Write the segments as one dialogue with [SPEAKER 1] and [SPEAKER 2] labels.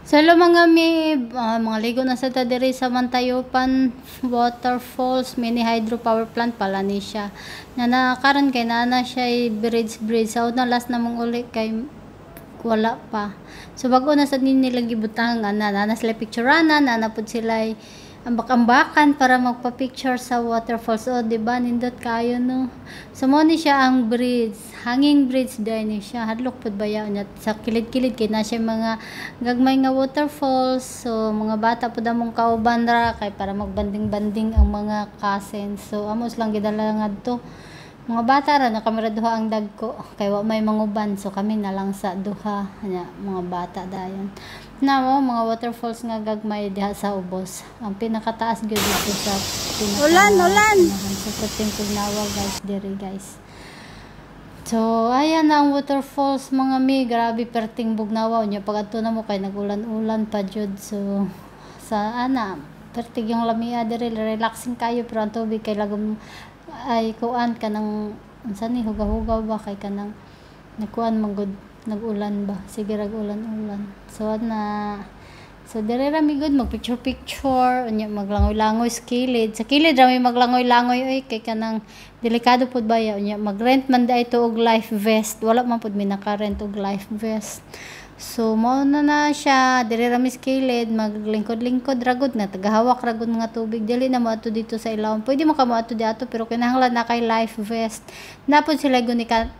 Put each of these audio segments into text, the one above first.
[SPEAKER 1] Sa mga mga ligo na sa diri sa Mantayupan Waterfalls mini hydropower plant pala ni siya. Na karon kay nana siya bridge sa una last namong uli kay wala pa. So bago na sad nila gibutangan na sila pictureana na pud sila ambak-ambakan para magpa-picture sa waterfalls. O di ba nindot kayo no. So mo ni siya ang bridge, hanging bridge dai ni siya. Hadlok pud bayaw niya sa kilid-kilid kay na siya mga gagmay nga waterfalls. So mga bata pud among kauban ra kay para magbanding-banding ang mga cousins. So amos lang gidala ngadto. Mga bata ra na kamera duha ang dagko kay wa may manguban, so kami na lang sa duha nya mga bata dayon. Namo mga waterfalls nga gagmay diha sa ubos. Ang pinakataas gyud dito sa ulan sa Puting Pugnawa guys diri guys. So ayan na ang waterfalls mga mi, grabe perting Bugnawa nya pag adto na mo kay nagulan-ulan pa jud. So sa ana pertig yung lamia diri, relaxing kayo pero ang tubig kay lagom ay kuan kanang unsa ni hugaw-hugaw ba kay kanang nagkuan manggod nagulan ba sige rag ulan-ulan. So dire ra mi good mag picture unya maglangoy-langoy sa kilid ra mi maglangoy-langoy oy kay kanang delikado pud ba ya unya magrent man da ito og life vest, wala man pud mi naka-rent og life vest. So mao na siya dire ra mi sa kilid maglingkod-lingkod ragod na tagahawak ragod nga tubig, dili na mo ato dito sa ilawom. Pwede mo kamo ato di ato pero kinahanglan na kay life vest. Napod sila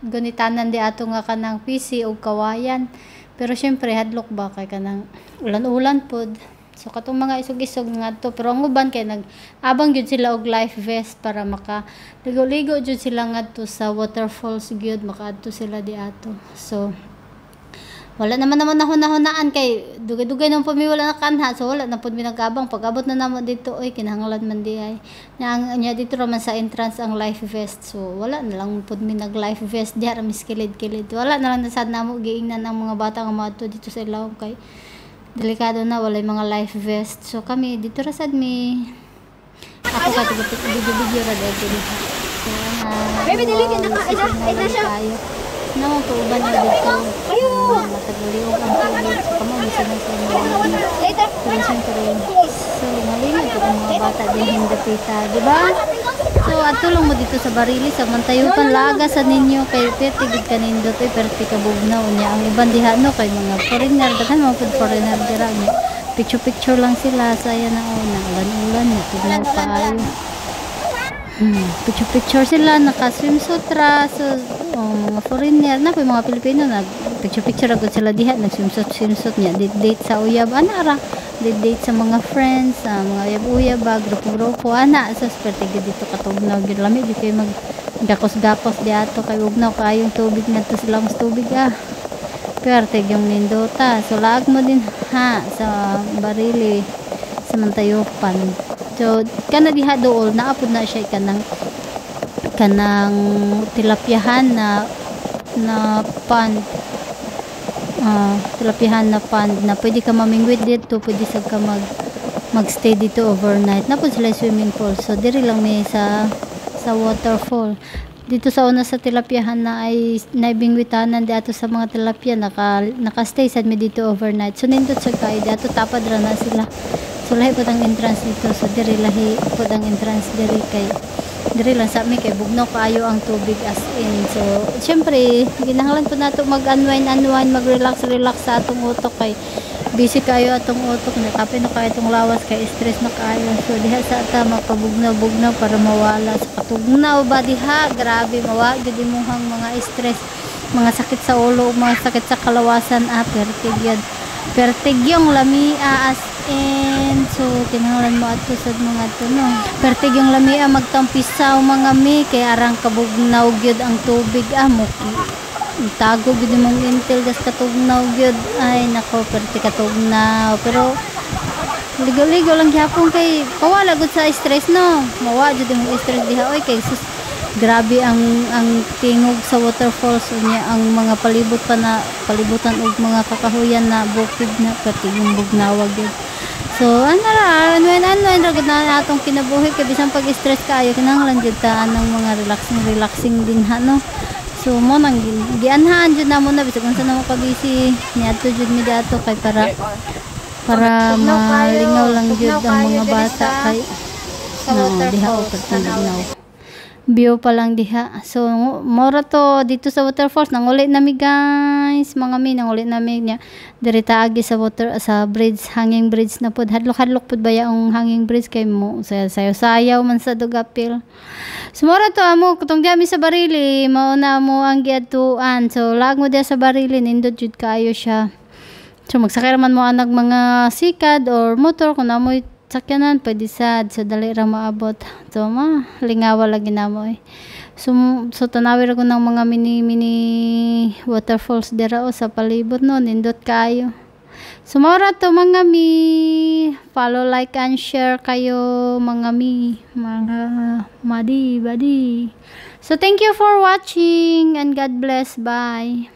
[SPEAKER 1] gunitanan di ato nga kanang PC og kawayan. Pero syempre hadlok ba kay kanang ulan-ulan pod. So katong mga isog-isog nga to pero ang uban kay nag-abang gyud sila og life vest para maka ligo-ligo gyud sila ngadto sa waterfalls gyud makaadto sila di ato. So wala naman nahunahunaan kay dugay-dugay nang pumi wala nakanha, so wala na pud mi nagabang pag abot na namo dito oy kinahanglan man di ay nya dito ra man sa entrance ang life vest. So wala na lang pud mi nag life vest diha ra mis kilid-kilid, wala na lang nasad namo giingnan ang mga bata nga maadto dito sa ilawom kay delikado na walay mga life vest. So kami dito ra sad mi ako ka video ra dito. So baby dili ka ina siya naman po uban na dito matagaliw ang tubig so kamo misinang sa mga so malingan po ang mga bata din hindapita diba. So atulong mo dito sa Barili sa Mantayupan laga sa ninyo kay pertigid kanindot perti ka Bugnaw niya ang iban diha no kay mga foreigner daghan mga food foreigner dira niya picture lang sila sa ayan na ulan na tugnaw kaayo picture sila naka swimsuit ra. So mga foreigner na po mga Pilipino nag picture agad sila diha nag swimsuit niya date sa uyab ana ra date sa mga friends mga uyab grupo ana sa pertig dito katugnaw gid lami di kay mag gakos di ato kay ugnaw kayong tubig ngadto sila mas tubig pertig yung nindota. So laag mo din ha sa Barili sa Mantayupan. So kana diha dool naapod na siya kanang tilapyahan na pond. Tilapyahan na pond na pwede ka mamingwit dito, pwede sa ka magstay dito overnight. Napod sila swimming pool. So diri lang may sa waterfall. Dito sa una sa tilapyahan na ay naibingwitanan di ato sa mga tilapya naka-stay sad mi dito overnight. So nindot sa kay ato tapad ra na sila. So lahi po ang entrance dito. So diri lahi po ang entrance diri kay diri lang sa mi kay Bugnaw kaayo ang tubig as in. So syempre ginahanglan po nato mag-unwind mag-relax sa atong utok kay busy kayo atong utok na kapin na kayo itong lawas kay stress na kayo. So diha sa ata magpabugnaw para mawala sa katugnaw ba diha grabe mawag gid imong mga stress mga sakit sa ulo mga sakit sa kalawasan pertig yung lamia as in. So kinahanglan mo ato sad mga to no pertig yung lamia magtampisaw mga mi kay arang kabugnaw gyud ang tubig muki tago gyud mong intel gas katugnaw gyud ay nako perti katugnaw pero ligo-ligo lang gyapon kay pawala gud sa stress no mawa jud imong stress diha oy kay sus grabe ang tingog sa waterfalls unya ang mga palibutan og mga kakahuyan na bukid na pertig yung Bugnaw gyud. So ano ra unwind ra gud na atong kinabuhi kay bisan pag stress kaayo kinahanglan jud ta anang mga relaxing din ha no. So mo nang gianhaan jud namo na bisag unsa namo pag-isi niadto jud mi dato kay para para malingaw lang jud ang mga bata kay
[SPEAKER 2] sa
[SPEAKER 1] diha o
[SPEAKER 2] waterfalls.
[SPEAKER 1] patinaw. View pa lang diha. So mora to dito sa waterfalls nanguli nami guys, mga nanguli nami nya diri taagi sa sa bridge, hanging bridge na pud. Hadlok-hadlok pud baya ang hanging bridge kay mo sayaw-sayaw man sa dugapil. So mora to amo kutong diami sa Barili, mao na mo ang giadtuan. So lag mo diha sa Barili nindot jud kaayo siya. So magsakay man mo anag mga sikad or motor kung namoy sakyanan pwede sad so dali ra maabot. So lingawa lagi namo eh. So tanawi ra ko ng mga mini waterfalls dira o sa palibot no nindot kayo. So mora to mga follow, like and share kayo mga mga badi. So thank you for watching and God bless. Bye.